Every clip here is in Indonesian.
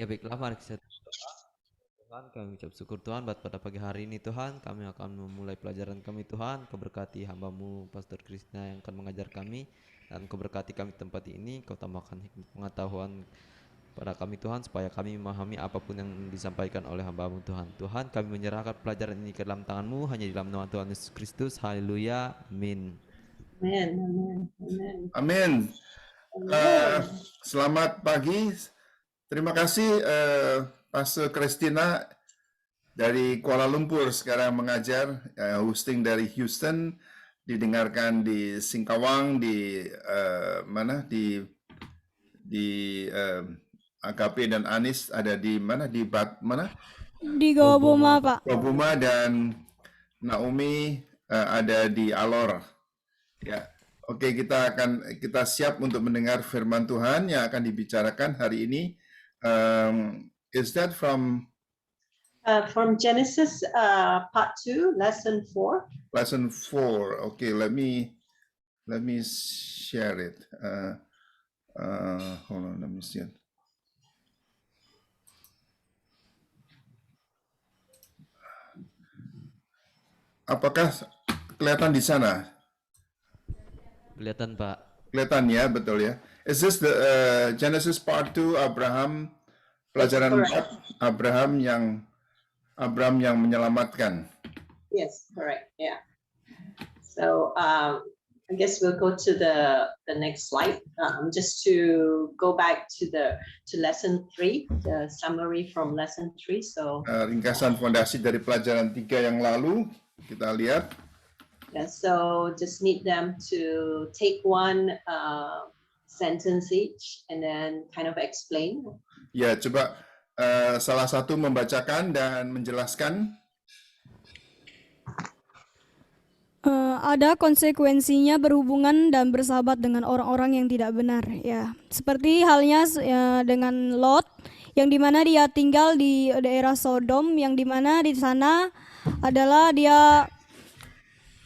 Ya baiklah, mari kita berdoa. Tuhan, kami ucap syukur Tuhan buat pada pagi hari ini Tuhan. Kami akan memulai pelajaran kami Tuhan. Kau berkati hambamu Pastor Krishna yang akan mengajar kami. Dan kau berkati kami tempat ini. Kau tambahkan hikmat pengetahuan pada kami Tuhan. Supaya kami memahami apapun yang disampaikan oleh hambamu Tuhan. Tuhan, kami menyerahkan pelajaran ini ke dalam tanganmu. Hanya di dalam nama Tuhan Yesus Kristus. Haleluya. Amin. Amen. Amen. Amen. Amin. Amen. Selamat pagi. Terima kasih Pastor Christina dari Kuala Lumpur sekarang mengajar, hosting dari Houston, didengarkan di Singkawang, di mana di AKP dan Anis ada di mana di mana Di Goboma, Pak. Gobuma, dan Naomi ada di Alor. Ya. Oke, kita siap untuk mendengar firman Tuhan yang akan dibicarakan hari ini. Is that from Genesis part 2, lesson 4. lesson 4? Okay, let me share it. Hold on, let me see it. Apakah kelihatan di sana? Kelihatan Pak. Kelihatan ya, betul ya. Is this the Genesis part 2, Abraham, pelajaran 4, Abraham yang menyelamatkan? Yes, correct. Yeah. So I guess we'll go to the next slide. Just to go back to lesson 3, the summary from lesson 3. So Ringkasan fondasi dari pelajaran 3 yang lalu, kita lihat. yeah, so just need them to take one sentence each and then kind of explain. Ya, coba salah satu membacakan dan menjelaskan. Ada konsekuensinya berhubungan dan bersahabat dengan orang-orang yang tidak benar. Ya, seperti halnya dengan Lot, yang dimana dia tinggal di daerah Sodom, yang dimana di sana adalah dia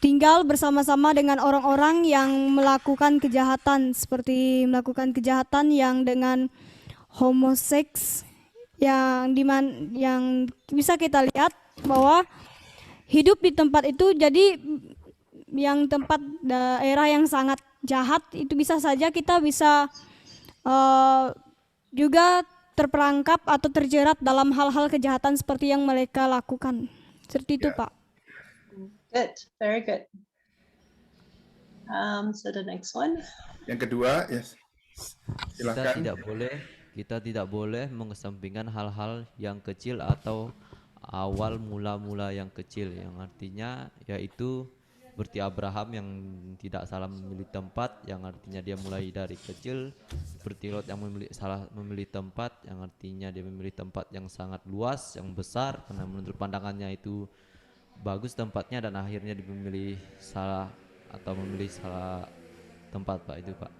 tinggal bersama-sama dengan orang-orang yang melakukan kejahatan, seperti melakukan kejahatan yang dengan homoseks, yang bisa kita lihat bahwa hidup di tempat itu jadi yang tempat daerah yang sangat jahat, itu bisa saja kita bisa juga terperangkap atau terjerat dalam hal-hal kejahatan seperti yang mereka lakukan. Seperti itu, Pak. Good, very good. So the next one. Yang kedua, yes. Silakan. Kita tidak boleh mengesampingkan hal-hal yang kecil atau awal mula-mula yang kecil, yang artinya yaitu seperti Abraham yang tidak salah memilih tempat, yang artinya dia mulai dari kecil, seperti Lot yang salah memilih tempat, yang artinya dia memilih tempat yang sangat luas, yang besar, karena menurut pandangannya itu bagus tempatnya, dan akhirnya dia memilih salah tempat, Pak. Itu, Pak.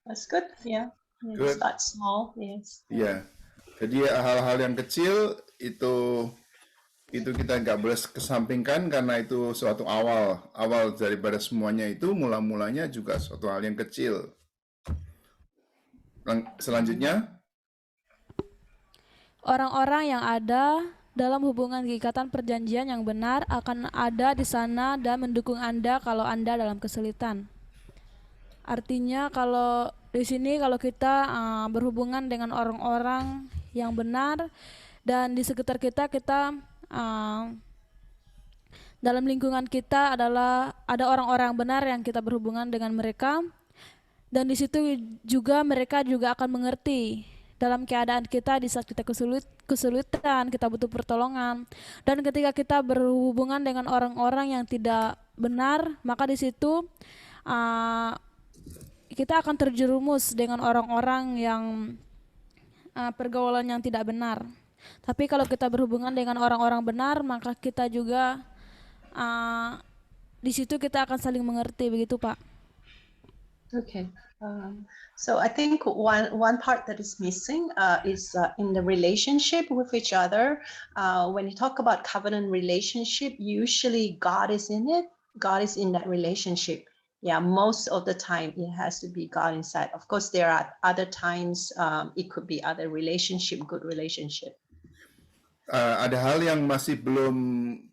That's good, yeah. Good. Start small, yes. Ya, jadi hal-hal yang kecil itu kita nggak boleh kesampingkan, karena itu suatu awal daripada semuanya, itu mula-mulanya juga suatu hal yang kecil. Selanjutnya, orang-orang yang ada dalam hubungan ikatan perjanjian yang benar akan ada di sana dan mendukung Anda kalau Anda dalam kesulitan. Artinya kalau di sini kalau kita berhubungan dengan orang-orang yang benar, dan di sekitar kita dalam lingkungan kita ada orang-orang benar yang kita berhubungan dengan mereka, dan di situ juga mereka juga akan mengerti dalam keadaan kita di saat kita kesulitan, kita butuh pertolongan. Dan ketika kita berhubungan dengan orang-orang yang tidak benar, maka di situ kita akan terjerumus dengan orang-orang yang pergaulan yang tidak benar. Tapi kalau kita berhubungan dengan orang-orang benar, maka kita juga di situ kita akan saling mengerti, begitu, Pak. Okay. So I think one part that is missing is in the relationship with each other. When you talk about covenant relationship, usually God is in it. God is in that relationship. Yeah, most of the time it has to be God inside. Of course, there are other times it could be other relationship, good relationship. Ada hal yang masih belum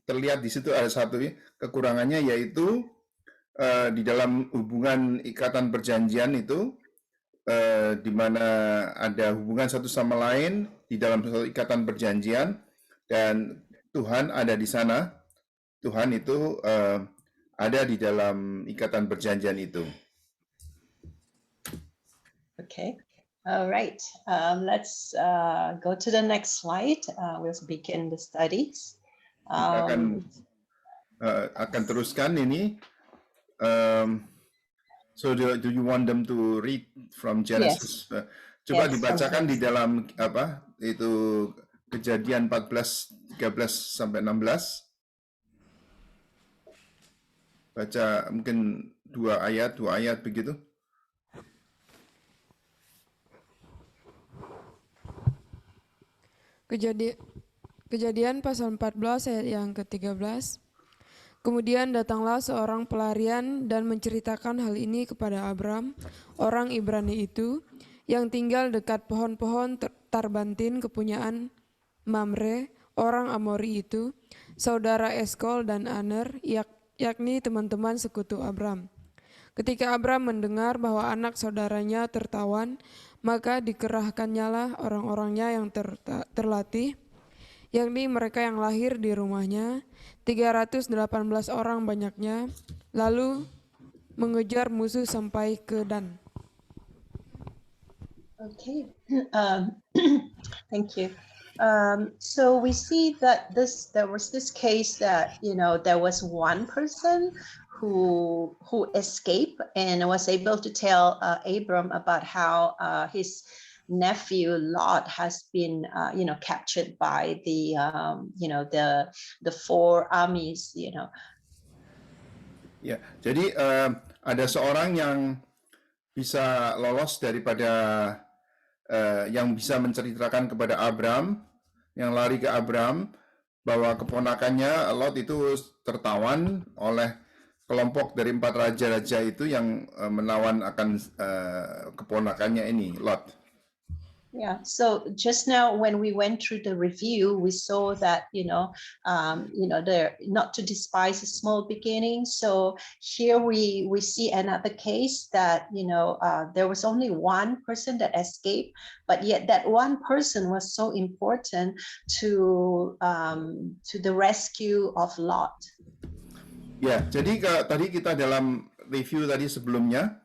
terlihat di situ, ada satu kekurangannya, yaitu di dalam hubungan ikatan perjanjian itu, di mana ada hubungan satu sama lain di dalam satu ikatan perjanjian, dan Tuhan ada di sana. Tuhan itu ada di dalam ikatan perjanjian itu. Okay. All right. Let's go to the next slide. We'll begin the studies. Kita akan teruskan ini. So do you want them to read from Genesis? Coba Yes, dibacakan from di dalam itu Kejadian 14 13 sampai 16. Baca mungkin dua ayat begitu. Kejadian pasal 14 ayat yang ke-13. Kemudian datanglah seorang pelarian dan menceritakan hal ini kepada Abram, orang Ibrani itu, yang tinggal dekat pohon-pohon tarbantin kepunyaan Mamre, orang Amori itu, saudara Eskol dan Aner, yakni teman-teman sekutu Abram. Ketika Abram mendengar bahwa anak saudaranya tertawan, maka dikerahkannyalah orang-orangnya yang terlatih, yakni mereka yang lahir di rumahnya, 318 orang banyaknya, lalu mengejar musuh sampai ke Dan. Okay. Thank you. So we see that there was this case that there was one person who escaped and was able to tell Abram about how his nephew Lot has been captured by the four armies. Ya, jadi ada seorang yang bisa lolos daripada yang bisa menceritakan kepada Abram, yang lari ke Abram, bahwa keponakannya Lot itu tertawan oleh kelompok dari 4 raja-raja itu yang menawan akan keponakannya ini, Lot. Yeah, so just now when we went through the review, we saw that there not to despise a small beginning. So here we see another case that there was only one person that escaped, but yet that one person was so important to the rescue of Lot. Ya, jadi tadi kita dalam review tadi sebelumnya,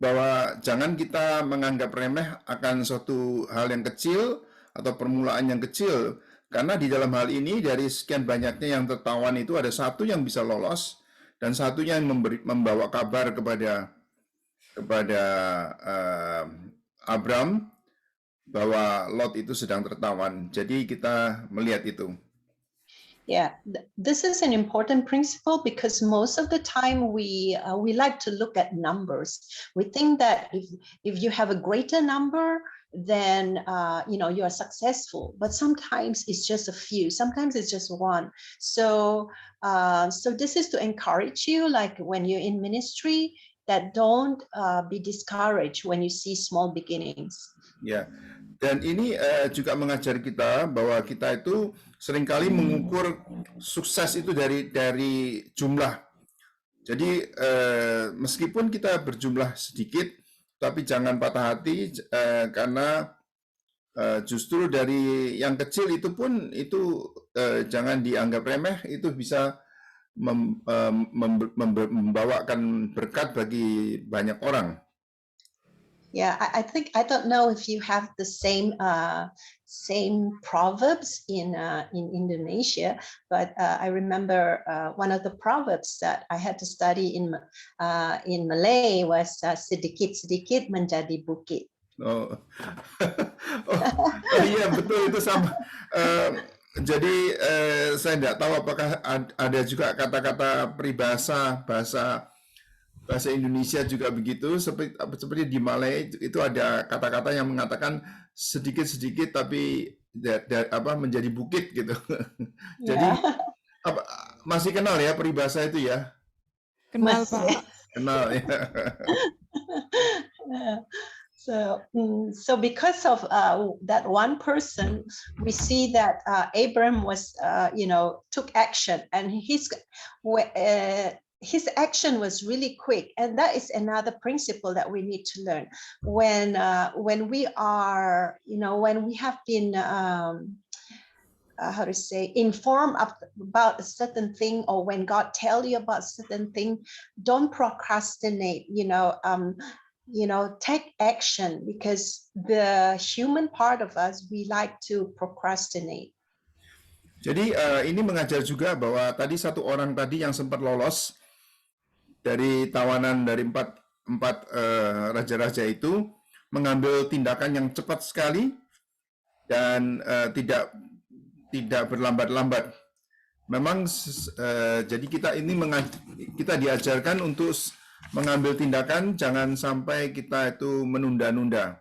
bahwa jangan kita menganggap remeh akan suatu hal yang kecil atau permulaan yang kecil, karena di dalam hal ini dari sekian banyaknya yang tertawan itu ada satu yang bisa lolos dan satunya yang membawa kabar kepada Abram bahwa Lot itu sedang tertawan. Jadi kita melihat itu. Yeah, this is an important principle because most of the time we like to look at numbers. We think that if you have a greater number, then you are successful. But sometimes it's just a few. Sometimes it's just one. So this is to encourage you, like when you're in ministry, that don't be discouraged when you see small beginnings. Ya, dan ini juga mengajar kita bahwa kita itu seringkali mengukur sukses itu dari jumlah. Jadi meskipun kita berjumlah sedikit, tapi jangan patah hati karena justru dari yang kecil itu pun jangan dianggap remeh, itu bisa membawakan berkat bagi banyak orang. Yeah, I think I don't know if you have the same proverbs in Indonesia, but I remember one of the proverbs that I had to study in Malay was sedikit-sedikit menjadi bukit. Oh iya betul itu sama. Jadi saya tidak tahu apakah ada juga kata-kata peribahasa bahasa Indonesia juga begitu, seperti di Malay itu ada kata-kata yang mengatakan sedikit-sedikit tapi menjadi bukit gitu. Jadi masih kenal ya peribahasa itu ya? Kenal Pak. Kenal ya. So because of that one person, we see that Abram was, took action, and his action was really quick, and that is another principle that we need to learn when we are, when we have been how to say, informed about a certain thing, or when God tell you about a certain thing, don't procrastinate, take action, because the human part of us, we like to procrastinate. Jadi ini mengajar juga bahwa tadi satu orang tadi yang sempat lolos dari tawanan dari empat raja-raja itu mengambil tindakan yang cepat sekali dan tidak berlambat-lambat. Memang jadi kita diajarkan untuk mengambil tindakan, jangan sampai kita itu menunda-nunda.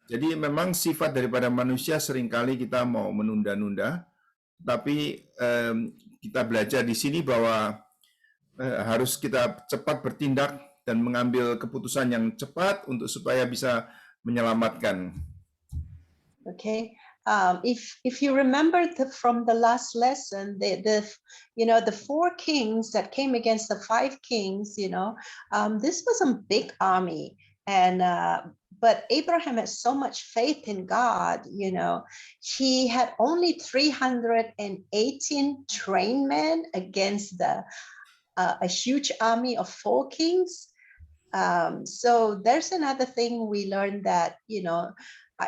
Jadi memang sifat daripada manusia seringkali kita mau menunda-nunda, tapi kita belajar di sini bahwa harus kita cepat bertindak dan mengambil keputusan yang cepat untuk supaya bisa menyelamatkan. Okay. If you remember from the last lesson, the 4 kings that came against the 5 kings, this was a big army, and but Abraham had so much faith in God. He had only 318 trained men against a huge army of 4 kings. So there's another thing we learned, that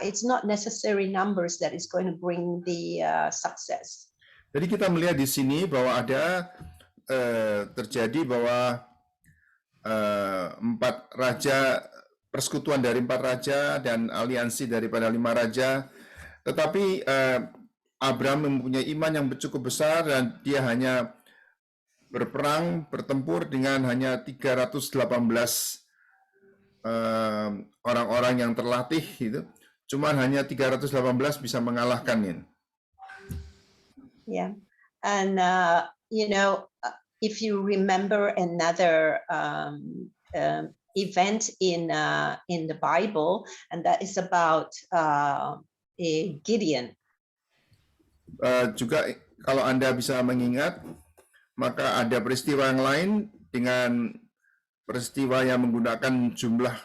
it's not necessary numbers that is going to bring the success. Jadi kita melihat di sini bahwa ada terjadi bahwa 4 raja, persekutuan dari 4 raja dan aliansi daripada 5 raja, tetapi Abraham mempunyai iman yang cukup besar dan dia hanya bertempur dengan hanya 318 orang-orang yang terlatih gitu. Cuman hanya 318 bisa mengalahkannya. Yeah, and if you remember another event in the Bible, and that is about Gideon. Juga kalau Anda bisa mengingat, maka ada peristiwa yang lain dengan peristiwa yang menggunakan jumlah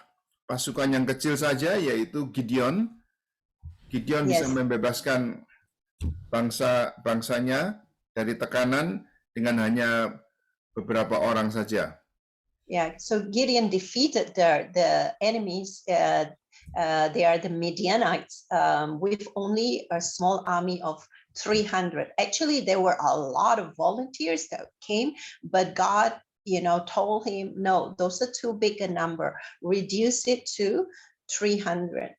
pasukan yang kecil saja, yaitu Gideon. Gideon bisa membebaskan bangsanya dari tekanan dengan hanya beberapa orang saja. Yeah, so Gideon defeated the enemies. They are the Midianites with only a small army of 300. Actually, there were a lot of volunteers that came, but God told him, no, those are too big a number. Reduce it to 300.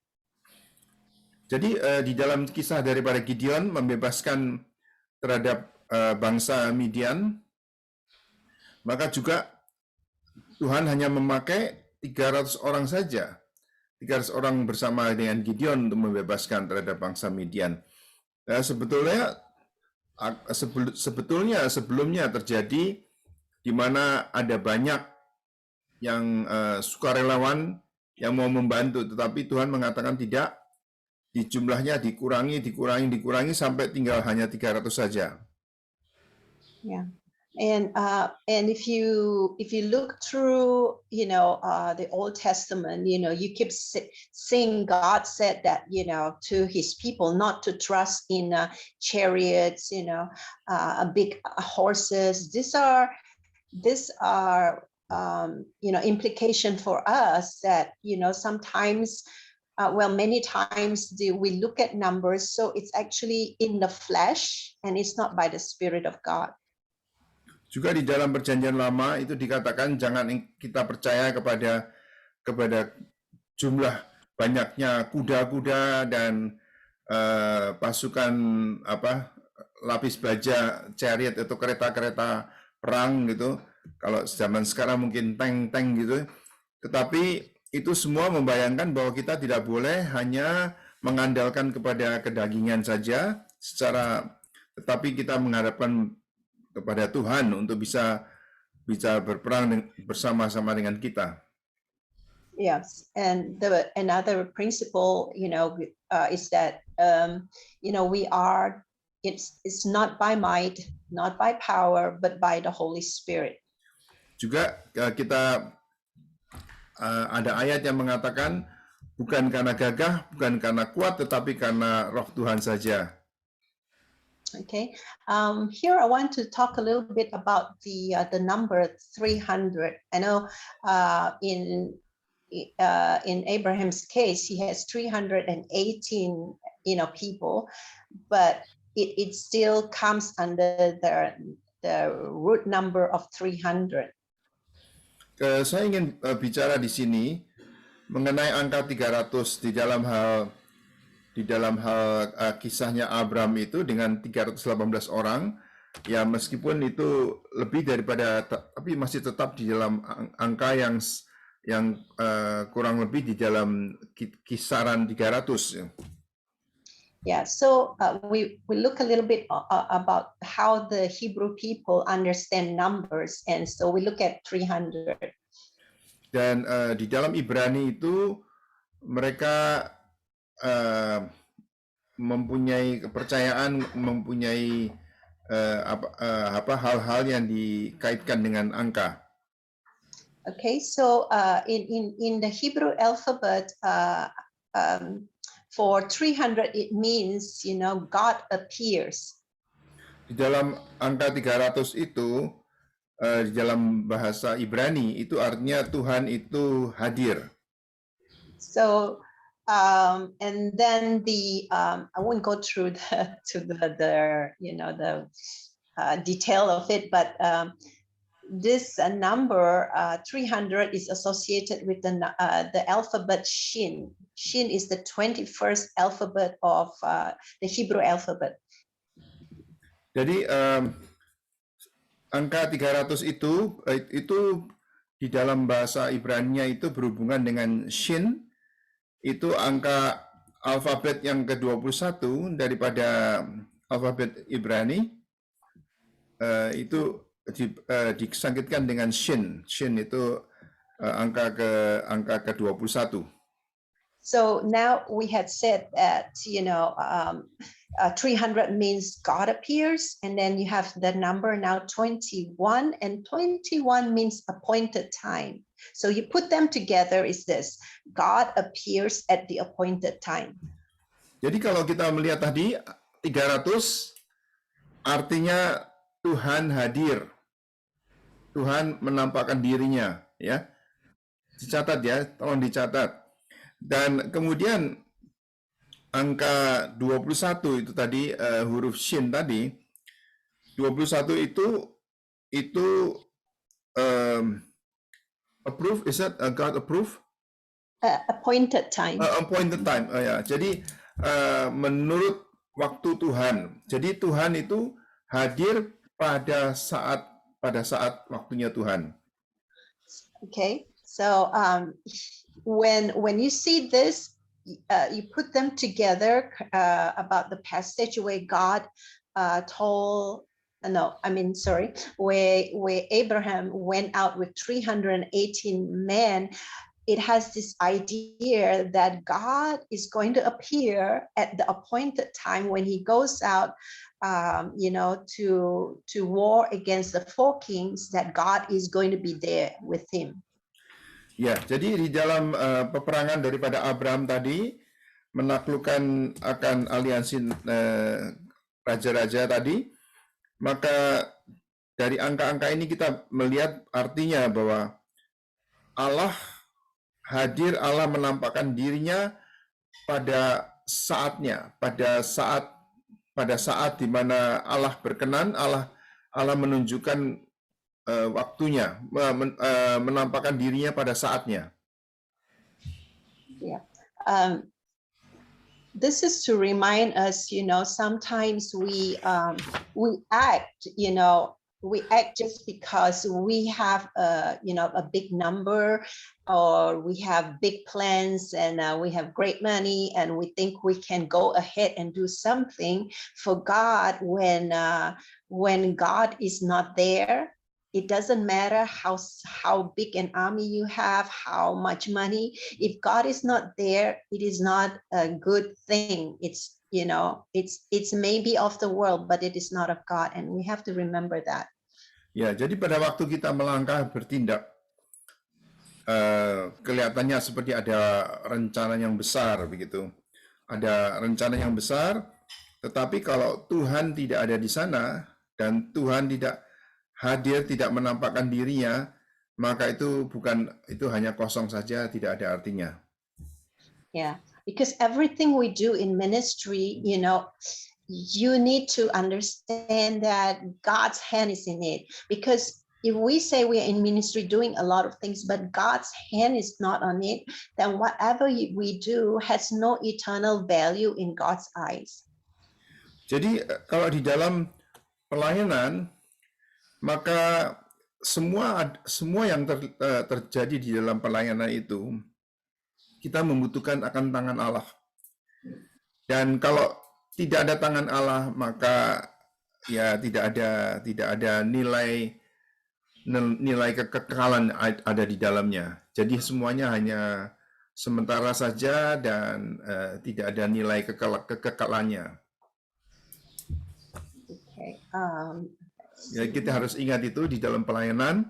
Jadi di dalam kisah daripada Gideon membebaskan terhadap bangsa Midian, maka juga Tuhan hanya memakai 300 orang saja. 300 orang bersama dengan Gideon untuk membebaskan terhadap bangsa Midian. Sebetulnya sebelumnya terjadi di mana ada banyak yang sukarelawan yang mau membantu, tetapi Tuhan mengatakan tidak, di jumlahnya dikurangi sampai tinggal hanya 300 saja. Yeah, and if you look through the Old Testament, you keep seeing God said that to His people not to trust in chariots, big horses. These are implication for us that sometimes many times we look at numbers, so it's actually in the flesh and it's not by the Spirit of God. Juga di dalam Perjanjian Lama itu dikatakan jangan kita percaya kepada jumlah banyaknya kuda-kuda dan pasukan lapis baja, chariot atau kereta-kereta perang gitu. Kalau zaman sekarang mungkin tank-tank gitu. Tetapi itu semua membayangkan bahwa kita tidak boleh hanya mengandalkan kepada kedagingan saja tetapi kita mengharapkan kepada Tuhan untuk bisa bisa berperang bersama-sama dengan kita. Yes, and another principle, is that it's not by might, not by power, but by the Holy Spirit. Juga kita ada ayat yang mengatakan bukan karena gagah, bukan karena kuat, tetapi karena Roh Tuhan saja. Okay, here I want to talk a little bit about the number 300. I know in Abraham's case, he has 318, people, but it still comes under the root number of 300. Saya ingin bicara di sini mengenai angka 300 di dalam hal kisahnya Abram itu dengan 318 orang. Ya, meskipun itu lebih daripada, tapi masih tetap di dalam angka yang kurang lebih di dalam kisaran 300. Yeah, so we look a little bit about how the Hebrew people understand numbers, and so we look at 300. Dan di dalam Ibrani itu mereka mempunyai kepercayaan, mempunyai hal-hal yang dikaitkan dengan angka. Okay, so in the Hebrew alphabet, for 300 it means, God appears. Di dalam angka 300 itu di dalam bahasa Ibrani itu artinya Tuhan itu hadir. So and then I won't go through the detail of it, but this number 300 is associated with the alphabet Shin. Shin is the 21st alphabet of the Hebrew alphabet. Jadi angka 300 itu di dalam bahasa Ibrani itu berhubungan dengan Shin, itu angka alfabet yang ke-21 daripada alfabet Ibrani, itu disangkitkan dengan Shin. Shin itu angka ke-21. So now we had said that 300 means God appears, and then you have the number now 21, and 21 means appointed time. So you put them together is this: God appears at the appointed time. Jadi kalau kita melihat tadi 300 artinya Tuhan hadir. Tuhan menampakkan dirinya, ya. Dicatat ya, tolong dicatat. Dan kemudian angka 21 itu tadi huruf Shin tadi, 21 itu approve, is that God approve? Appointed time. Appointed time, ya. Jadi menurut waktu Tuhan. Jadi Tuhan itu hadir pada saat waktunya Tuhan. Okay, so when you see this, you put them together about the passage where God where Abraham went out with 318 men. It has this idea that God is going to appear at the appointed time when he goes out, to war against the four kings, that God is going to be there with him. Ya, jadi di dalam peperangan daripada Abraham tadi, menaklukkan akan aliansi raja-raja tadi, maka dari angka-angka ini kita melihat artinya bahwa Allah hadir, Allah menampakkan dirinya pada saatnya, pada saat di mana Allah berkenan, Allah menunjukkan waktunya, menampakkan dirinya pada saatnya. Yeah. This is to remind us, sometimes we act, we act just because we have a big number, or we have big plans, and we have great money, and we think we can go ahead and do something for God when God is not there. it doesn't matter how big an army you have, how much money. If God is not there, it is not a good thing. It's, you know, it's maybe of the world, but it is not of God, and we have to remember that. Ya, jadi pada waktu kita melangkah bertindak, kelihatannya seperti ada rencana yang besar begitu. Ada rencana yang besar, tetapi kalau Tuhan tidak ada di sana dan Tuhan tidak hadir, tidak menampakkan dirinya, maka itu hanya kosong saja, tidak ada artinya. Yeah, because everything we do in ministry, you know, you need to understand that God's hand is in it. Because if we say we are in ministry doing a lot of things, but God's hand is not on it, then whatever we do has no eternal value in God's eyes. Jadi kalau di dalam pelayanan, maka semua yang terjadi di dalam pelayanan itu, kita membutuhkan akan tangan Allah. Dan kalau tidak ada tangan Allah, maka ya tidak ada nilai kekekalan ada di dalamnya. Jadi semuanya hanya sementara saja dan tidak ada nilai kekekalannya. Okay. Ya, kita harus ingat itu di dalam pelayanan.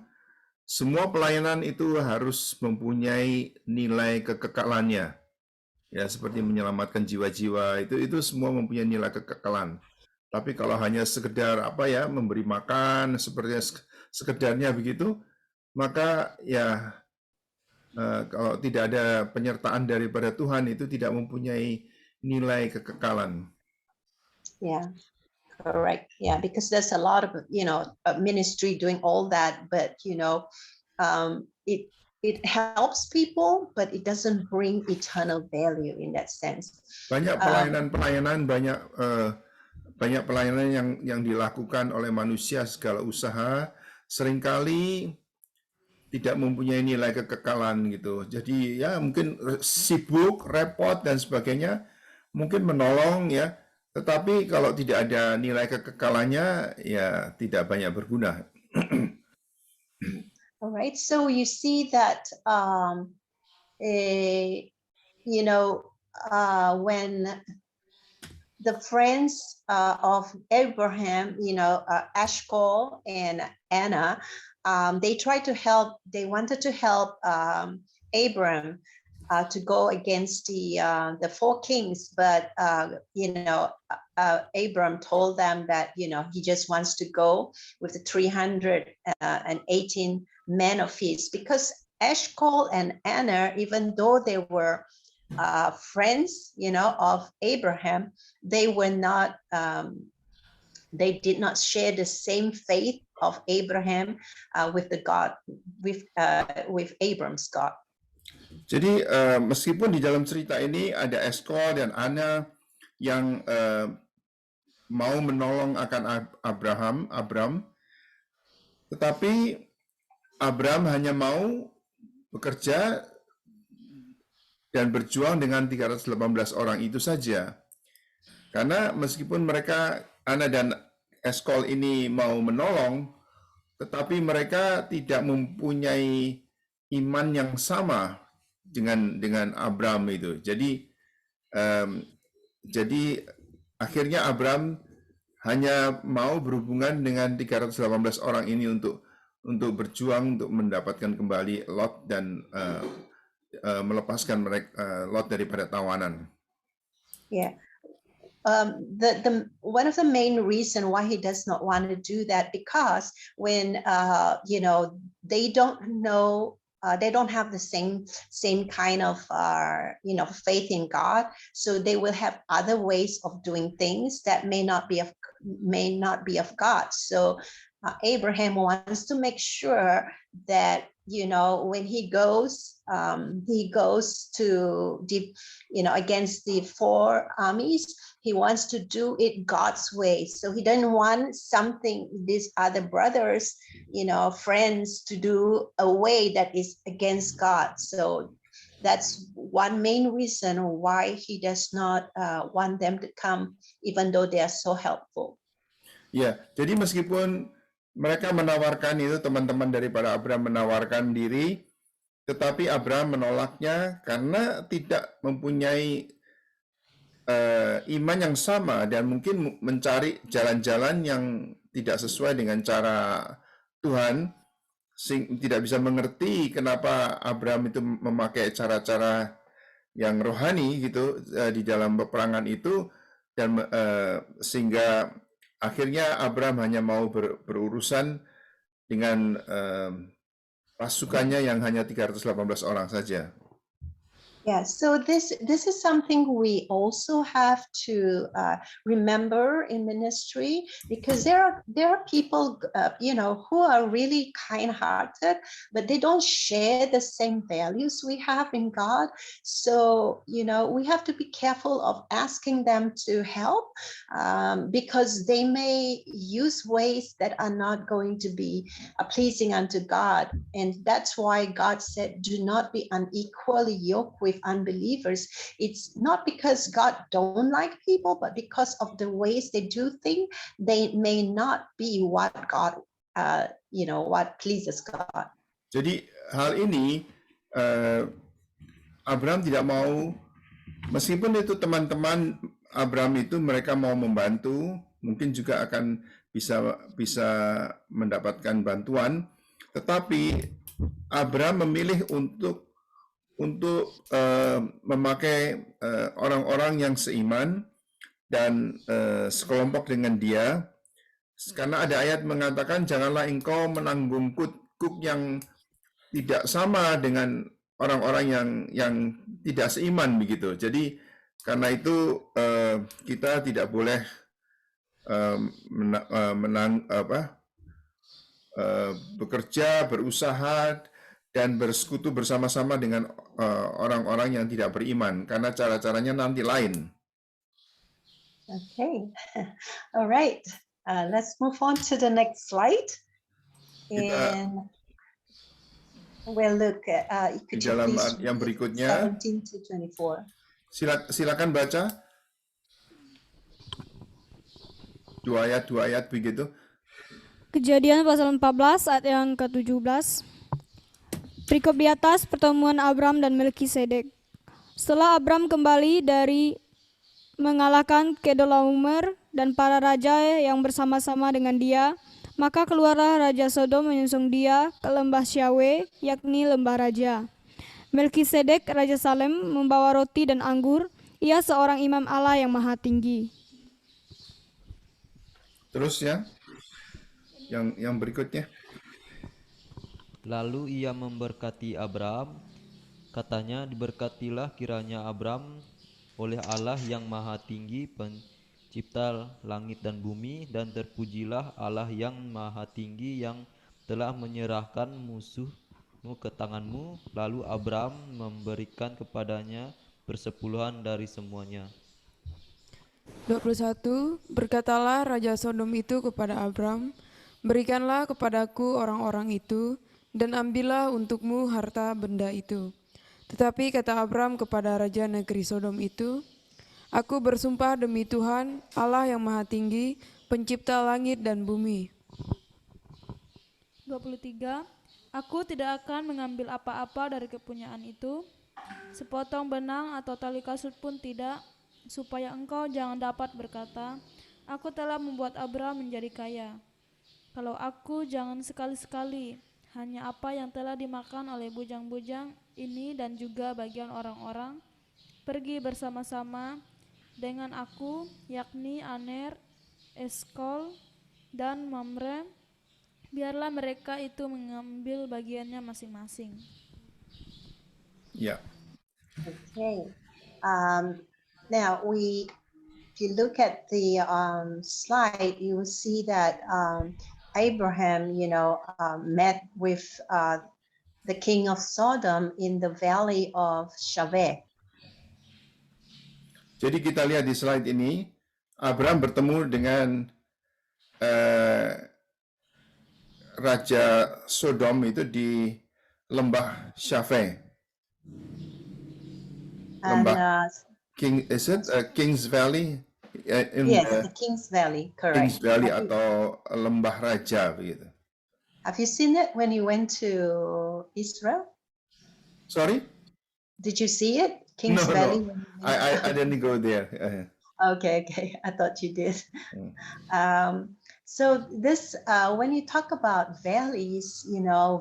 Semua pelayanan itu harus mempunyai nilai kekekalannya. Ya, seperti menyelamatkan jiwa-jiwa, itu semua mempunyai nilai kekekalan. Tapi kalau hanya sekedar memberi makan seperti sekedarnya begitu, maka ya kalau tidak ada penyertaan daripada Tuhan, itu tidak mempunyai nilai kekekalan. Yeah. Correct. Yeah, because there's a lot of, you know, ministry doing all that, but you know, it helps people, but it doesn't bring eternal value in that sense. Banyak pelayanan, banyak pelayanan yang dilakukan oleh manusia, segala usaha seringkali tidak mempunyai nilai kekekalan gitu. Jadi ya mungkin sibuk, repot dan sebagainya, mungkin menolong ya. Tetapi kalau tidak ada nilai kekekalannya, ya tidak banyak berguna. All right, so you see that, you know, when the friends of Abraham, you know, Eshcol and Anna, they tried to help. They wanted to help Abram to go against the 4 kings, but you know, Abram told them that, you know, he just wants to go with the 318 men of his, because Eshcol and Anna, even though they were friends, you know, of Abraham, they were not. They did not share the same faith of Abraham with Abram's God. Jadi meskipun di dalam cerita ini ada Eshcol dan Anna yang mau menolong akan Abram, tetapi Abram hanya mau bekerja dan berjuang dengan 318 orang itu saja. Karena meskipun mereka, Anna dan Eshcol ini mau menolong, tetapi mereka tidak mempunyai iman yang sama dengan Abram itu. Jadi akhirnya Abram hanya mau berhubungan dengan 318 orang ini untuk berjuang untuk mendapatkan kembali Lot dan melepaskan Lot daripada tawanan. Yeah. The one of the main reason why he does not want to do that, because when you know, they don't know, they don't have the same kind of you know, faith in God, so they will have other ways of doing things that may not be of God. So Abraham wants to make sure that, you know, when he goes to you know, against the 4 armies, he wants to do it God's way. So he doesn't want something these other brothers, you know, friends, to do a way that is against God. So that's one main reason why he does not want them to come, even though they are so helpful. Ya, jadi meskipun mereka menawarkan itu, teman-teman daripada Abraham menawarkan diri, tetapi Abraham menolaknya karena tidak mempunyai iman yang sama dan mungkin mencari jalan-jalan yang tidak sesuai dengan cara Tuhan, tidak bisa mengerti kenapa Abraham itu memakai cara-cara yang rohani gitu di dalam peperangan itu, dan sehingga akhirnya Abraham hanya mau berurusan dengan pasukannya yang hanya 318 orang saja. Yeah, so this is something we also have to remember in ministry, because there are people who are really kind-hearted, but they don't share the same values we have in God. So we have to be careful of asking them to help, because they may use ways that are not going to be pleasing unto God, and that's why God said, "Do not be unequally yoked with unbelievers." It's not because God don't like people, but because of the ways they do things, they may not be what God, what pleases God. Jadi hal ini Abraham tidak mau, meskipun itu teman-teman Abraham itu mereka mau membantu, mungkin juga akan bisa mendapatkan bantuan, tetapi Abraham memilih untuk memakai orang-orang yang seiman dan sekelompok dengan dia, karena ada ayat mengatakan, janganlah engkau menanggung kuk yang tidak sama dengan orang-orang yang tidak seiman begitu. Jadi karena itu kita tidak boleh bekerja, berusaha dan bersekutu bersama-sama dengan orang-orang yang tidak beriman, karena cara-caranya nanti lain. Okay, all right. Let's move on to the next slide. And we'll look at Di dalam yang berikutnya, 17 to 24. Silakan baca dua ayat begitu. Kejadian pasal 14 ayat yang ke-17. Perikop di atas pertemuan Abram dan Melkisedek. Setelah Abram kembali dari mengalahkan Kedorlaomer dan para raja yang bersama-sama dengan dia, maka keluarlah Raja Sodom menyusul dia ke lembah Syawe, yakni lembah raja. Melkisedek Raja Salem membawa roti dan anggur. Ia seorang imam Allah yang maha tinggi. Terus ya, yang berikutnya. Lalu ia memberkati Abram, katanya, diberkatilah kiranya Abram oleh Allah yang maha tinggi, pencipta langit dan bumi, dan terpujilah Allah yang maha tinggi yang telah menyerahkan musuhmu ke tanganmu. Lalu Abram memberikan kepadanya persepuluhan dari semuanya. 21. Berkatalah Raja Sodom itu kepada Abram, berikanlah kepadaku orang-orang itu, dan ambillah untukmu harta benda itu. Tetapi kata Abram kepada Raja negeri Sodom itu, aku bersumpah demi Tuhan, Allah yang maha tinggi, pencipta langit dan bumi. 23. Aku tidak akan mengambil apa-apa dari kepunyaan itu, sepotong benang atau tali kasut pun tidak, supaya engkau jangan dapat berkata, aku telah membuat Abram menjadi kaya. Kalau aku jangan sekali-sekali, hanya apa yang telah dimakan oleh bujang-bujang ini dan juga bagian orang-orang pergi bersama-sama dengan aku, yakni Aner, Eskol, dan Mamre. Biarlah mereka itu mengambil bagiannya masing-masing. Ya. Okay. Now if you look at the slide, you will see that Abraham, met with the king of Sodom in the valley of Shaveh. Jadi kita lihat di slide ini, Abraham bertemu dengan Raja Sodom itu di lembah Shaveh. And King's Valley in Yes, the the King's Valley, Kings correct. Valley atau Lembah Raja begitu. Have you seen it when you went to Israel? Sorry? Did you see it, King's No, Valley? no. When you I didn't go there. Okay. I thought you did. Hmm. So this, when you talk about valleys,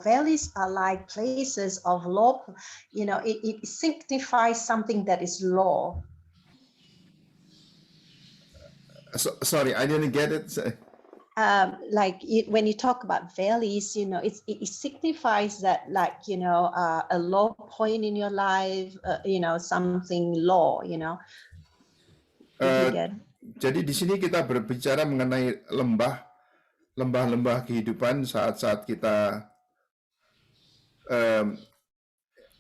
valleys are like places of law. It signifies something that is law. Sorry, I didn't get it. When you talk about valleys, it signifies that, like, a low point in your life, something low. Did you Eh, get it? Jadi di sini kita berbicara mengenai lembah-lembah kehidupan saat-saat kita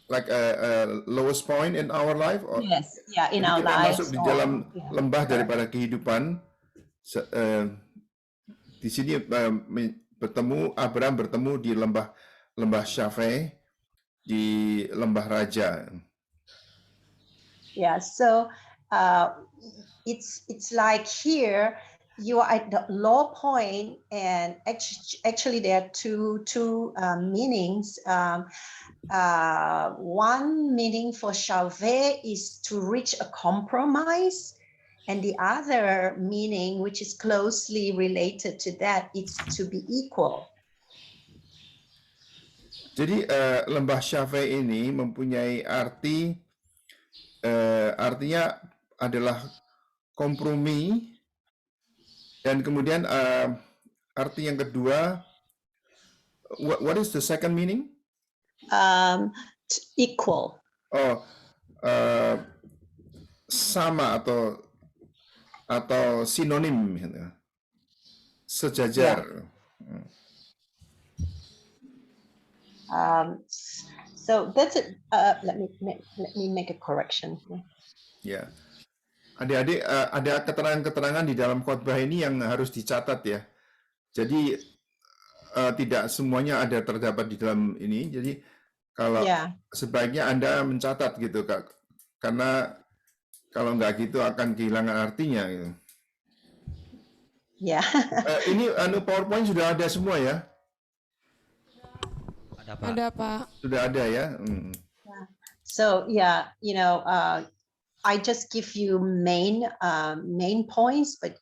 like a lowest point in our life. Yes, yeah, in Jadi our kita masuk lives. di dalam Yeah, lembah correct. daripada kehidupan. Di sini Abraham bertemu di lembah Syafeh, di lembah Raja. Yeah, so it's like here you are at the low point, and actually there are two meanings. One meaning for shaveh is to reach a compromise, and the other meaning, which is closely related to that, is to be equal. Jadi lembah Syafeh ini mempunyai artinya adalah kompromi, dan kemudian arti yang kedua, what is the second meaning? Equal. Oh, sama atau sinonim, gitu. Sejajar. So that's it. Let me make a correction. Ya, adik-adik, ada keterangan-keterangan di dalam khotbah ini yang harus dicatat ya. Jadi tidak semuanya ada terdapat di dalam ini. Jadi kalau sebaiknya Anda mencatat gitu, Kak, karena kalau nggak gitu akan kehilangan artinya. Gitu. Ya. Ini PowerPoint sudah ada semua ya? Ada Pak. Ada, Pak. Sudah ada ya. So yeah, I just give you main points, but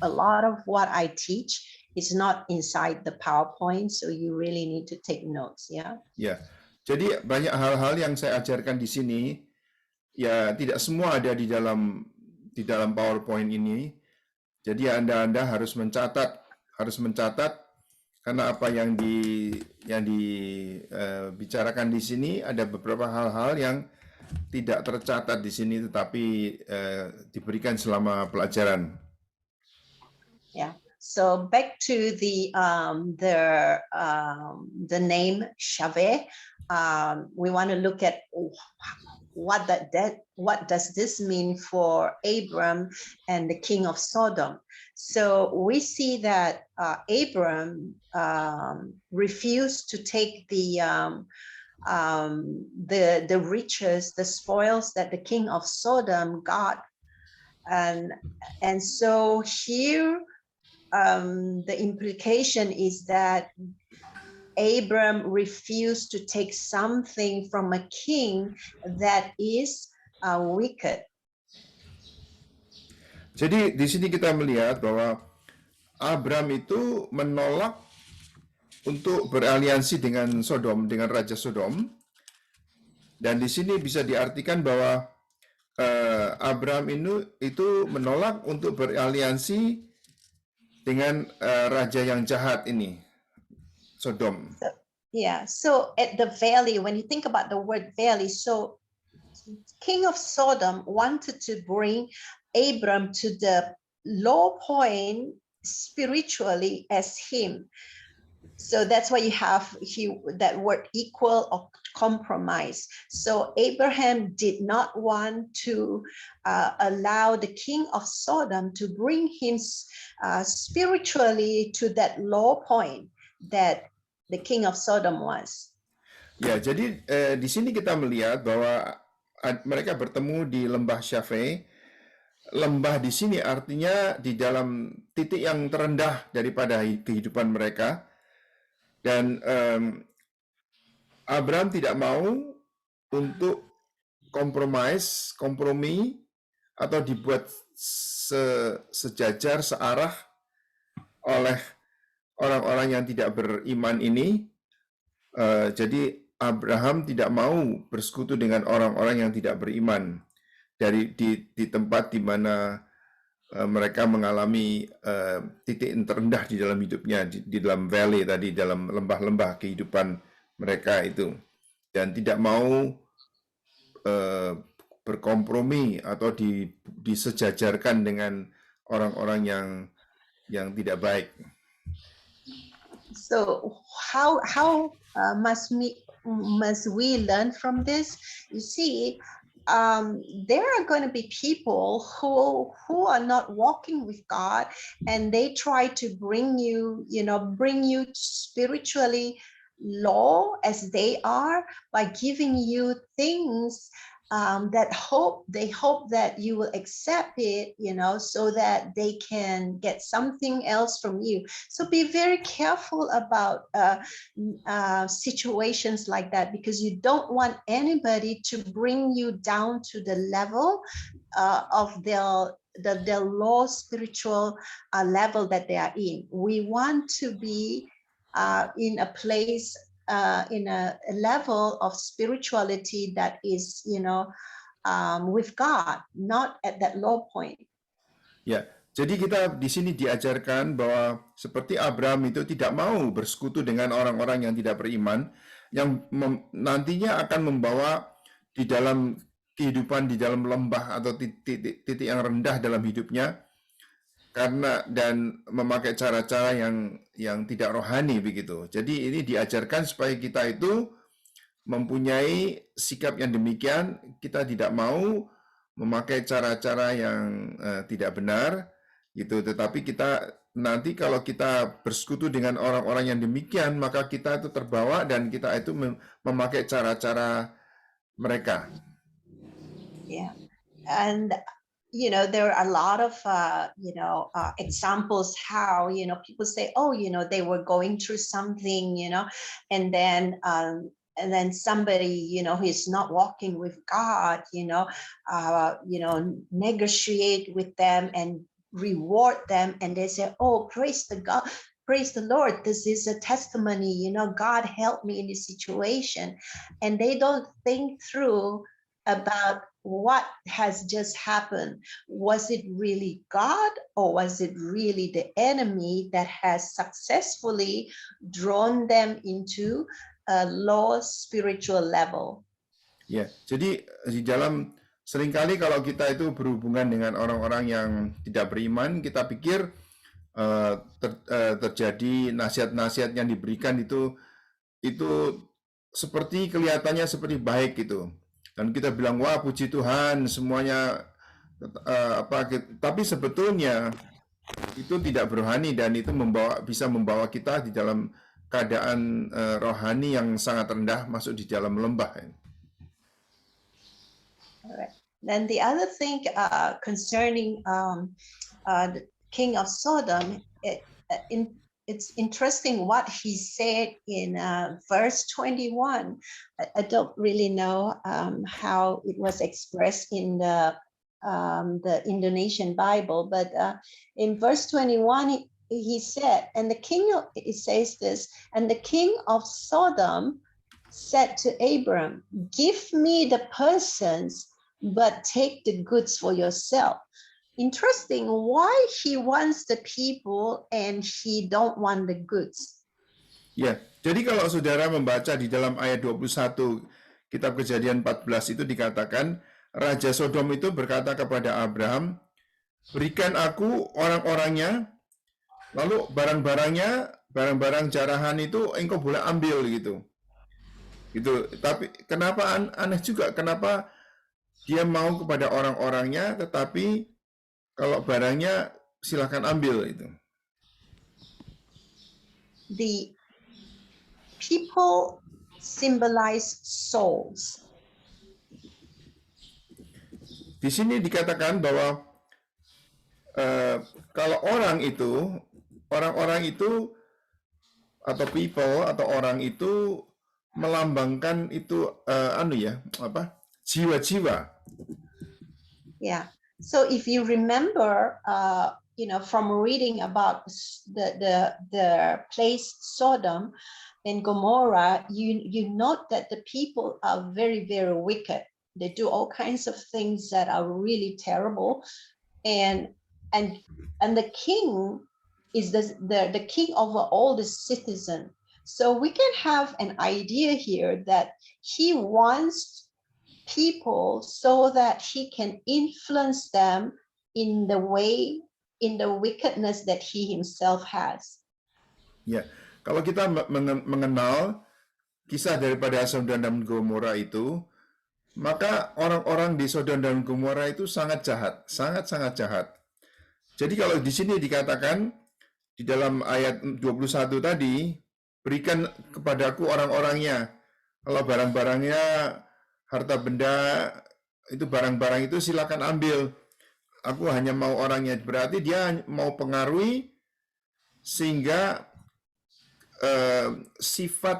a lot of what I teach is not inside the PowerPoint, so you really need to take notes, ya. Ya, jadi banyak hal-hal yang saya ajarkan di sini, ya tidak semua ada di dalam PowerPoint ini. Jadi Anda harus mencatat karena apa yang dibicarakan di sini ada beberapa hal-hal yang tidak tercatat di sini, tetapi diberikan selama pelajaran. Yeah. So back to the name Shaveh. We want to look at what does this mean for Abram and the king of Sodom. So we see that Abram refused to take the riches, the spoils that the king of Sodom got, and so here the implication is that Abram refused to take something from a king that is wicked. Jadi di sini kita melihat bahwa Abram itu menolak untuk beraliansi dengan Sodom, dengan Raja Sodom. Dan di sini bisa diartikan bahwa Abram itu menolak untuk beraliansi dengan raja yang jahat ini, Sodom. So at the valley, when you think about the word valley, so king of Sodom wanted to bring Abram to the low point spiritually as him. So that's why you have that word equal or compromise. So Abraham did not want to allow the king of Sodom to bring him spiritually to that low point that the king of Sodom was. Ya, jadi di sini kita melihat bahwa mereka bertemu di lembah Syafeh. lembah di sini artinya di dalam titik yang terendah daripada kehidupan mereka. Dan Abraham tidak mau untuk kompromi, atau dibuat sejajar, searah oleh orang-orang yang tidak beriman ini. Jadi Abraham tidak mau bersekutu dengan orang-orang yang tidak beriman di tempat di mana mereka mengalami titik terendah di dalam hidupnya, di dalam valley tadi, dalam lembah-lembah kehidupan mereka itu, dan tidak mau berkompromi atau disejajarkan dengan orang-orang yang tidak baik. So how must we learn from this? You see, there are going to be people who are not walking with God, and they try to bring you spiritually low as they are by giving you things that they hope that you will accept it, so that they can get something else from you. So be very careful about situations like that, because you don't want anybody to bring you down to the level of their low spiritual level that they are in. We want to be in a place, in a level of spirituality that is, with God, not at that low point. Ya, jadi kita di sini diajarkan bahwa seperti Abraham itu tidak mau bersekutu dengan orang-orang yang tidak beriman, yang nantinya akan membawa di dalam kehidupan di dalam lembah atau titik yang rendah dalam hidupnya, dan memakai cara-cara yang tidak rohani begitu. Jadi ini diajarkan supaya kita itu mempunyai sikap yang demikian. Kita tidak mau memakai cara-cara yang tidak benar gitu. Tetapi kita nanti kalau kita bersekutu dengan orang-orang yang demikian, maka kita itu terbawa dan kita itu memakai cara-cara mereka. Yeah, and there are a lot of examples how people say, oh, they were going through something, and then somebody who is not walking with God, negotiate with them and reward them, and they say, oh, praise the Lord, this is a testimony, God helped me in this situation, and they don't think through about what has just happened. Was it really God, or was it really the enemy that has successfully drawn them into a low spiritual level? Ya, jadi di dalam seringkali kalau kita itu berhubungan dengan orang-orang yang tidak beriman, kita pikir terjadi nasihat-nasihat yang diberikan itu seperti kelihatannya seperti baik gitu. Dan kita bilang, wah puji Tuhan semuanya tapi sebetulnya itu tidak rohani, dan itu bisa membawa kita di dalam keadaan rohani yang sangat rendah, masuk di dalam lembah. Alright. Then the other thing concerning the king of Sodom, it's interesting what he said in verse 21. I don't really know how it was expressed in the Indonesian Bible, but in verse 21 he said, it says this, and the king of Sodom said to Abram, give me the persons, but take the goods for yourself. Interesting, why he wants the people and he don't want the goods. Ya, jadi kalau saudara membaca di dalam ayat 21 kitab Kejadian 14 itu dikatakan, Raja Sodom itu berkata kepada Abraham, berikan aku orang-orangnya, lalu barang-barang jarahan itu engkau boleh ambil gitu. Tapi kenapa aneh juga, kenapa dia mau kepada orang-orangnya, tetapi kalau barangnya silakan ambil itu. The people symbolize souls. Di sini dikatakan bahwa kalau orang-orang itu atau people atau orang itu melambangkan itu jiwa-jiwa. Yeah. So if you remember, from reading about the place Sodom and Gomorrah, you note that the people are very, very wicked. They do all kinds of things that are really terrible, and the king is the king over all the citizen. So we can have an idea here that he wants people so that he can influence them in the wickedness that he himself has. Ya, kalau kita mengenal kisah daripada Sodom dan Gomora itu, maka orang-orang di Sodom dan Gomora itu sangat jahat, sangat-sangat jahat. Jadi kalau di sini dikatakan di dalam ayat 21 tadi, berikan kepadaku orang-orangnya, kalau barang-barangnya, harta benda, itu barang-barang itu silakan ambil. Aku hanya mau orangnya. Berarti dia mau pengaruhi sehingga sifat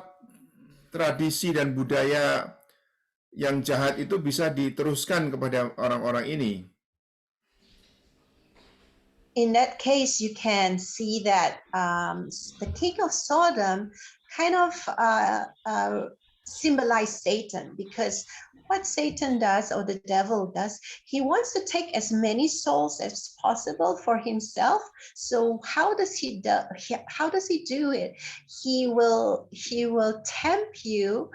tradisi dan budaya yang jahat itu bisa diteruskan kepada orang-orang ini. In that case, you can see that the king of Sodom kind of symbolize Satan, because what Satan does, or the devil does, he wants to take as many souls as possible for himself. So how does he do it? He will tempt you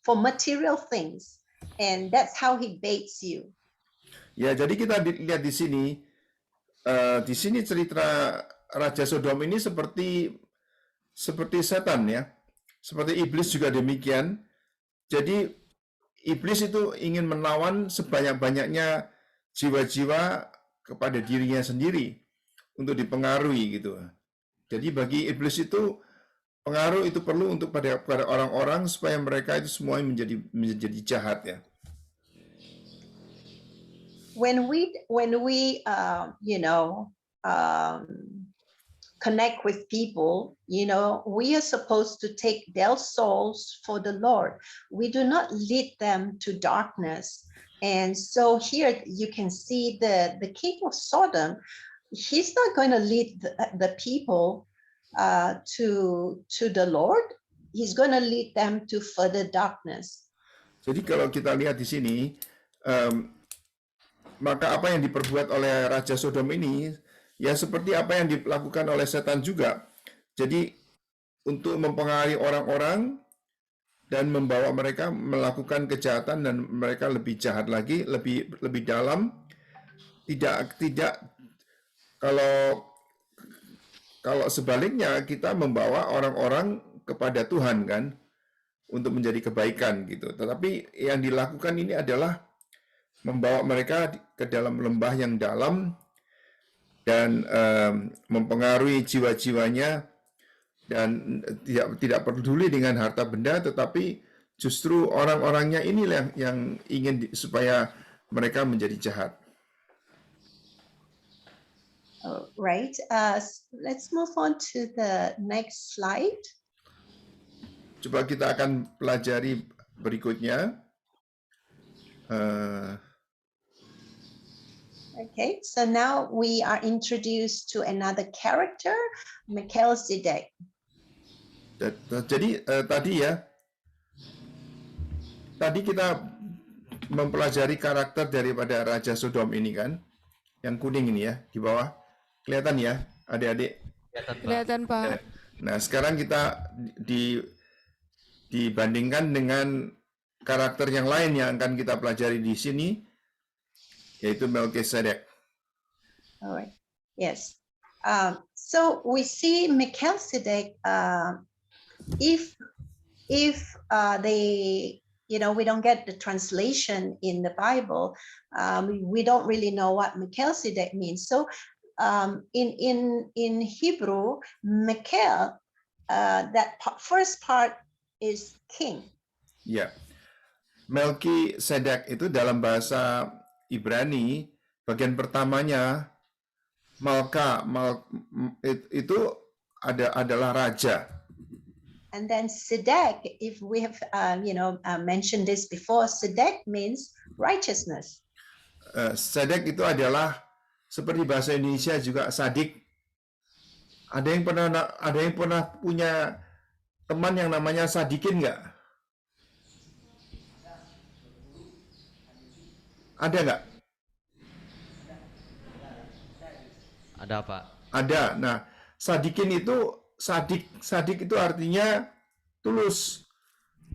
for material things, and that's how he baits you. Ya, jadi kita lihat di sini cerita Raja Sodom ini seperti setan ya. Seperti iblis juga demikian. Jadi iblis itu ingin menawan sebanyak-banyaknya jiwa-jiwa kepada dirinya sendiri untuk dipengaruhi gitu. Jadi bagi iblis itu pengaruh itu perlu untuk pada orang-orang supaya mereka itu semuanya menjadi jahat ya. When we connect with people, we are supposed to take their souls for the Lord. We do not lead them to darkness. And so here you can see the king of Sodom, he's not going to lead the people to the Lord. He's going to lead them to further darkness. Jadi kalau kita lihat di sini, maka apa yang diperbuat oleh Raja Sodom ini ya seperti apa yang dilakukan oleh setan juga. Jadi untuk mempengaruhi orang-orang dan membawa mereka melakukan kejahatan dan mereka lebih jahat lagi, lebih dalam. Tidak kalau sebaliknya kita membawa orang-orang kepada Tuhan kan untuk menjadi kebaikan gitu. Tetapi yang dilakukan ini adalah membawa mereka ke dalam lembah yang dalam dan mempengaruhi jiwa-jiwanya dan tidak peduli dengan harta benda, tetapi justru orang-orangnya inilah yang ingin supaya mereka menjadi jahat. Right. Let's move on to the next slide. Coba kita akan pelajari berikutnya. Okay, so now we are introduced to another character, Melchizedek. Jadi tadi kita mempelajari karakter daripada Raja Sodom ini kan, yang kuning ini ya di bawah, kelihatan ya adik-adik? Kelihatan Pak. Nah sekarang kita dibandingkan dengan karakter yang lain yang akan kita pelajari di sini, yaitu Melchizedek. Alright. Yes. So we see Melchizedek. If they, we don't get the translation in the Bible, we don't really know what Melchizedek means. So in Hebrew, Mekel, first part is king. Ya, Melchizedek itu dalam bahasa Ibrani bagian pertamanya itu adalah raja. And then Sedek, if we have mentioned this before, Sedek means righteousness. Sedek itu adalah seperti bahasa Indonesia juga sadik. Ada yang pernah punya teman yang namanya Sadikin nggak? Ada nggak? Ada, Pak. Ada. Nah, Sadikin itu sadik itu artinya tulus,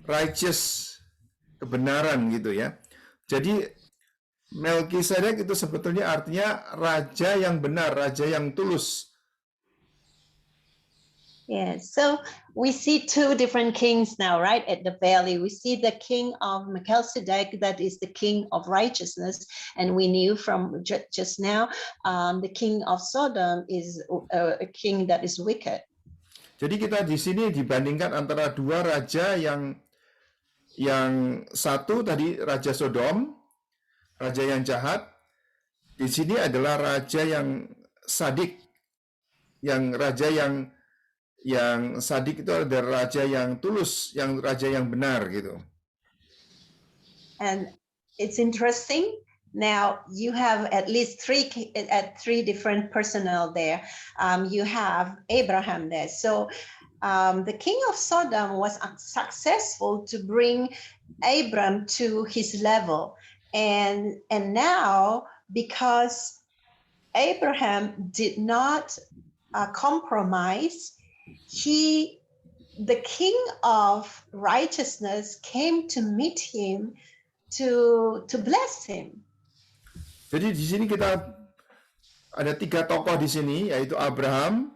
righteous, kebenaran gitu ya. Jadi Melkisedek itu sebetulnya artinya raja yang benar, raja yang tulus. Yeah, so we see two different kings now, right? At the valley, we see the king of Melchizedek, that is the king of righteousness, and we knew from just now, the king of Sodom is a king that is wicked. Jadi kita di sini dibandingkan antara dua raja yang satu tadi raja Sodom, raja yang jahat. Di sini adalah raja yang sadik, raja yang sadik itu adalah raja yang tulus, raja yang benar gitu. And it's interesting. Now you have at least three different personnel there. You have Abraham there. So the king of Sodom was successful to bring Abram to his level. And now, because Abraham did not compromise, the king of righteousness came to meet him to bless him. Jadi di sini kita ada tiga tokoh di sini, yaitu Abram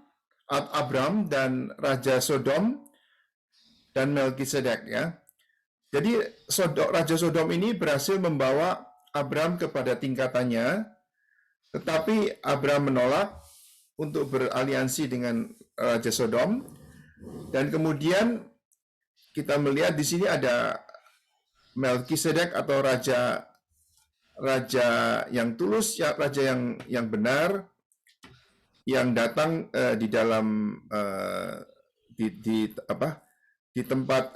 dan Raja Sodom dan Melkisedek ya. Jadi Raja Sodom ini berhasil membawa Abram kepada tingkatannya, tetapi Abram menolak untuk beraliansi dengan Raja Sodom. Dan kemudian kita melihat di sini ada Melkisedek atau raja yang tulus, raja yang benar, yang datang di dalam di tempat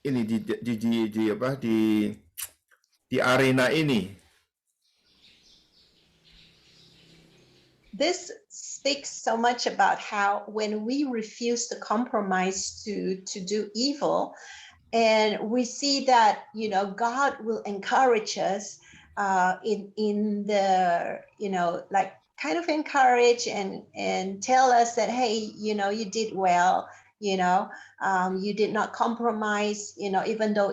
ini di arena ini. This speaks so much about how when we refuse to compromise to do evil, and we see that God will encourage us in the like kind of encourage and tell us that, hey, you did well, you did not compromise, even though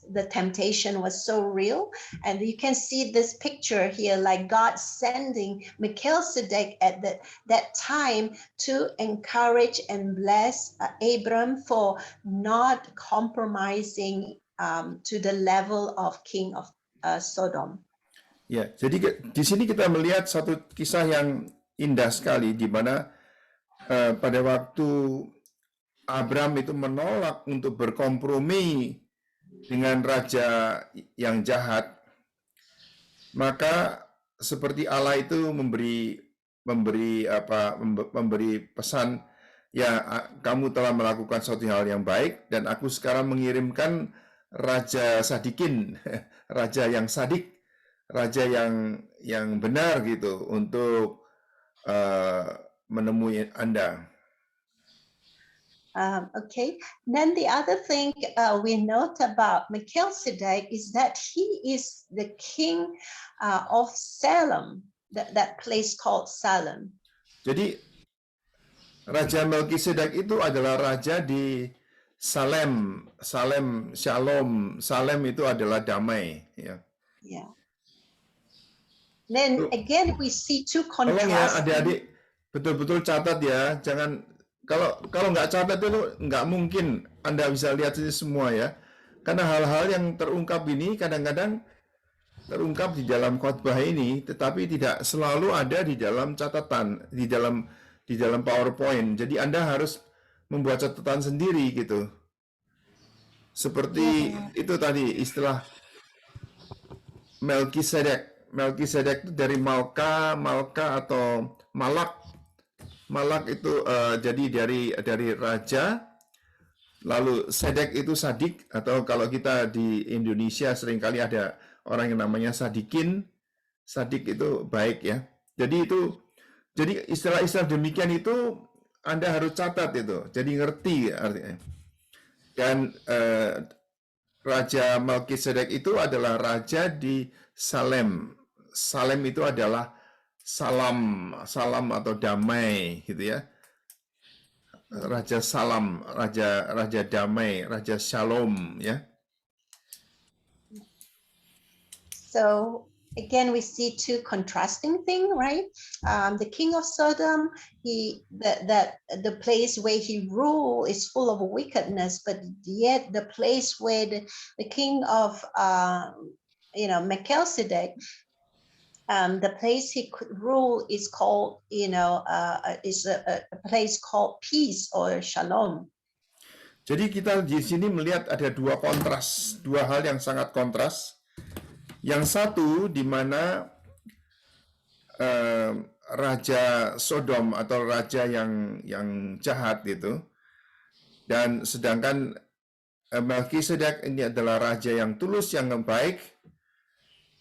the temptation was so real. And you can see this picture here, like God sending Melchizedek at that time to encourage and bless Abram for not compromising to the level of king of Sodom. Ya, jadi di sini kita melihat satu kisah yang indah sekali, di mana pada waktu Abram itu menolak untuk berkompromi dengan raja yang jahat, maka seperti Allah itu memberi pesan, ya kamu telah melakukan suatu hal yang baik dan aku sekarang mengirimkan Raja Sadikin, raja yang sadik, raja yang benar gitu untuk menemui Anda. Okay. Then the other thing we note about Melchizedek is that he is the king of Salem, that place called Salem. Jadi Raja Melkisedek itu adalah raja di Salem, Shalom. Salem itu adalah damai, ya. Yeah. Then again we see two Tolong ya contrasts. adik-adik betul-betul catat ya, jangan kalau nggak catat itu nggak mungkin Anda bisa lihat ini semua ya. Karena hal-hal yang terungkap ini kadang-kadang terungkap di dalam khotbah ini, tetapi tidak selalu ada di dalam catatan, di dalam PowerPoint. Jadi Anda harus membuat catatan sendiri gitu. Seperti itu tadi istilah Melkisedek Melkisedek itu dari Malka, Malka atau Malak. Malak itu jadi dari raja. Lalu Sedek itu sadik, atau kalau kita di Indonesia seringkali ada orang yang namanya sadikin. Sadik itu baik ya. Jadi istilah-istilah demikian itu Anda harus catat itu. Jadi ngerti artinya. Dan Raja Melkisedek itu adalah raja di Salem. Salem itu adalah salam atau damai gitu ya. Raja Salam, raja damai, raja Shalom ya. So again, we see two contrasting things, right? The king of Sodom, the place where he ruled is full of wickedness, but yet the place where the king of Melchizedek, the place he could rule is called, is a place called peace or shalom. Jadi kita di sini melihat ada dua kontras, dua hal yang sangat kontras. Yang satu di mana raja Sodom atau raja yang jahat itu, dan sedangkan Melkisedek ini adalah raja yang tulus, yang baik,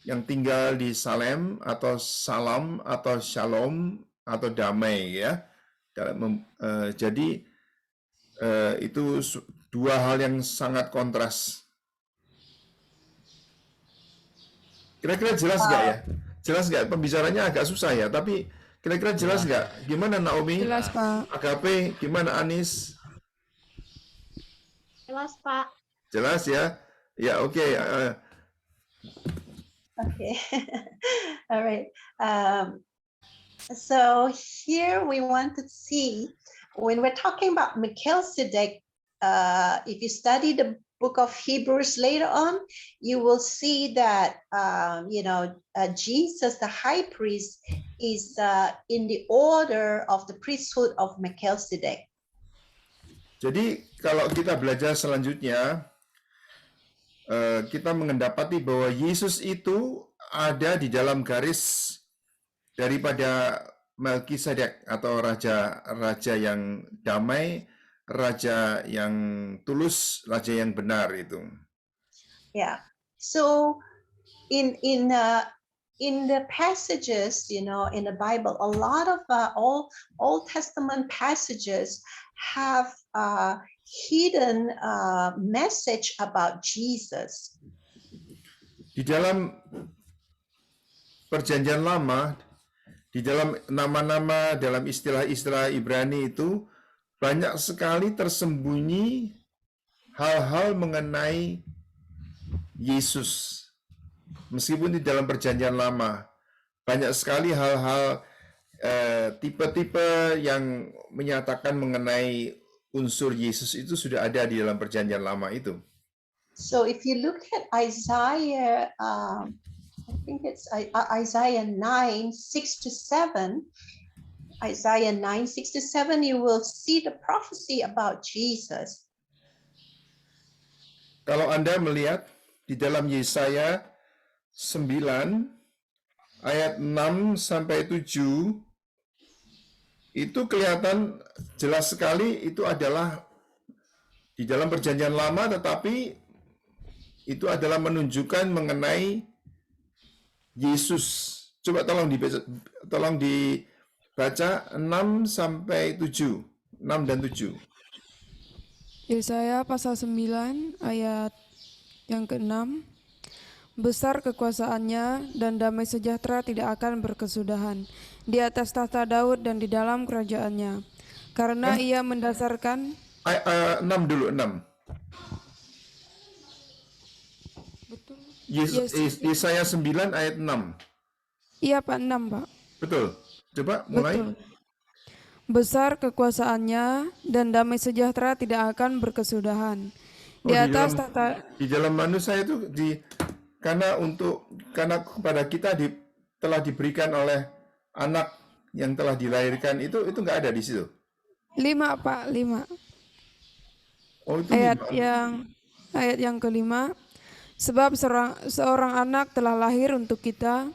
yang tinggal di Salem atau Salam atau Shalom atau damai ya. Jadi itu dua hal yang sangat kontras. Kira-kira jelas nggak ya? Jelas nggak? Pembicaranya agak susah ya, tapi kira-kira jelas nggak? Gimana Naomi? Jelas, Pak. Agape, gimana Anis? Jelas, Pak. Jelas ya? Ya oke. Okay, all right. So here we want to see, when we're talking about Melchizedek, if you study the book of Hebrews later on, you will see that, Jesus, the high priest, is in the order of the priesthood of Melchizedek. Jadi kalau kita belajar selanjutnya, kita mendapati bahwa Yesus itu ada di dalam garis daripada Melkisedek atau raja yang damai, raja yang tulus, raja yang benar itu. Yeah. So in the passages, in the Bible, a lot of Old Testament passages have hidden message about Jesus. Di dalam Perjanjian Lama, di dalam nama-nama, dalam istilah-istilah Ibrani itu banyak sekali tersembunyi hal-hal mengenai Yesus. Meskipun di dalam Perjanjian Lama banyak sekali hal-hal tipe-tipe yang menyatakan mengenai unsur Yesus itu sudah ada di dalam Perjanjian Lama itu. So if you look at Isaiah, I think it's Isaiah 9:6-7. Isaiah 9:6-7, you will see the prophecy about Jesus. Kalau Anda melihat di dalam Yesaya 9 ayat 6-7, itu kelihatan jelas sekali itu adalah di dalam Perjanjian Lama, tetapi itu adalah menunjukkan mengenai Yesus. Coba tolong dibaca 6-7, 6 dan 7. Yesaya pasal 9 ayat yang ke-6. Besar kekuasaannya dan damai sejahtera tidak akan berkesudahan di atas tahta Daud dan di dalam kerajaannya. Karena ia mendasarkan 6 dulu, 6. betul. Yesaya 9 ayat 6. Iya, Pak, 6, Pak. Betul. Coba mulai. Betul. Besar kekuasaannya dan damai sejahtera tidak akan berkesudahan di atas tahta. Di dalam manusia itu karena kepada kita telah diberikan oleh anak yang telah dilahirkan itu nggak ada di situ. 5, Pak, 5. Oh, itu Ayat yang ke-5. Sebab seorang anak telah lahir untuk kita,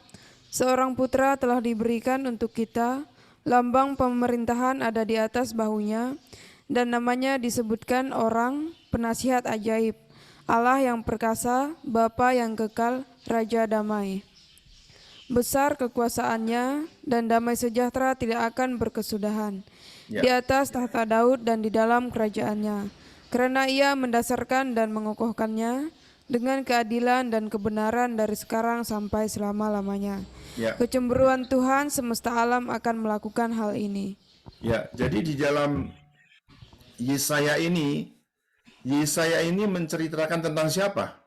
Seorang putra telah diberikan untuk kita, lambang pemerintahan ada di atas bahunya, dan namanya disebutkan Orang, Penasihat Ajaib, Allah yang perkasa, Bapa yang kekal, Raja Damai. Besar kekuasaannya dan damai sejahtera tidak akan berkesudahan Ya. di atas tahta Daud dan di dalam kerajaannya, karena ia mendasarkan dan mengokohkannya dengan keadilan dan kebenaran dari sekarang sampai selama-lamanya. Ya. Kecemburuan Tuhan semesta alam akan melakukan hal ini. Ya, jadi di dalam Yesaya ini menceritakan tentang siapa?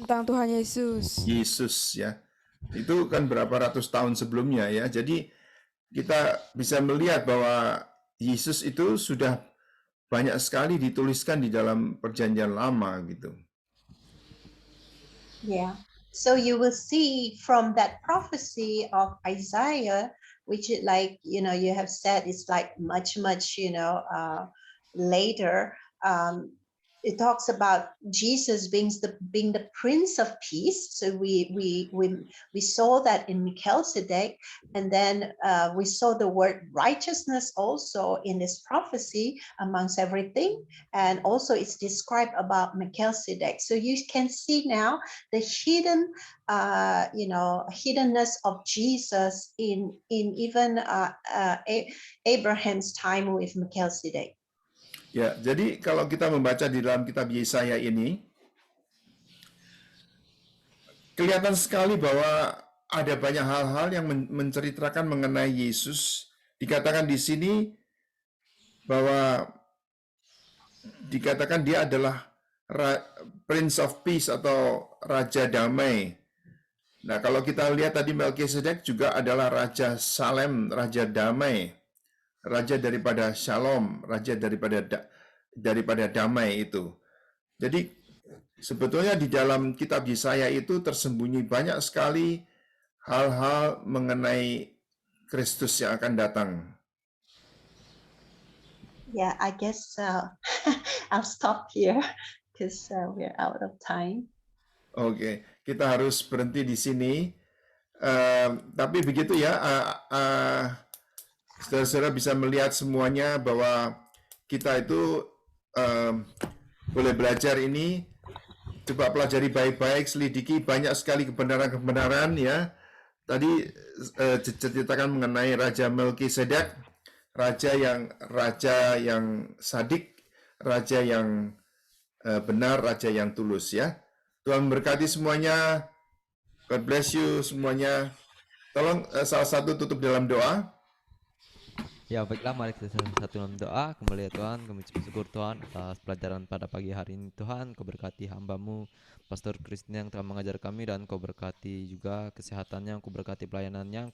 Tentang Tuhan Yesus. Yesus ya. Itu kan berapa ratus tahun sebelumnya ya. Jadi kita bisa melihat bahwa Yesus itu sudah banyak sekali dituliskan di dalam perjanjian lama gitu. Yeah. So you will see from that prophecy of Isaiah, which is like, you have said it's like much, later. It talks about Jesus being the Prince of Peace. So we saw that in Melchizedek, and then we saw the word righteousness also in this prophecy amongst everything, and also it's described about Melchizedek. So you can see now the hiddenness of Jesus in even Abraham's time with Melchizedek. Ya, jadi kalau kita membaca di dalam kitab Yesaya ini, kelihatan sekali bahwa ada banyak hal-hal yang menceritakan mengenai Yesus. Dikatakan di sini bahwa dikatakan dia adalah Prince of Peace atau Raja Damai. Nah, kalau kita lihat tadi Melchizedek juga adalah Raja Salem, Raja Damai. Raja daripada Shalom, raja daripada damai itu. Jadi sebetulnya di dalam kitab Yesaya itu tersembunyi banyak sekali hal-hal mengenai Kristus yang akan datang. Yeah, I guess I'll stop here because we're out of time. Oke, kita harus berhenti di sini. Tapi begitu ya, saudara-saudara bisa melihat semuanya bahwa kita itu boleh belajar ini. Coba pelajari baik-baik, selidiki banyak sekali kebenaran-kebenaran ya. Tadi diceritakan mengenai Raja Melchizedek, raja yang sadik, raja yang benar, raja yang tulus ya. Tuhan memberkati semuanya. God bless you semuanya. Tolong salah satu tutup dalam doa. Ya baiklah, mari kita satu dalam doa. Kembali ya Tuhan, kami bersyukur Tuhan atas pelajaran pada pagi hari ini Tuhan. Kau berkati hamba-Mu Pastor Kristen yang telah mengajar kami, dan Kau berkati juga kesehatannya, Kau berkati pelayanannya,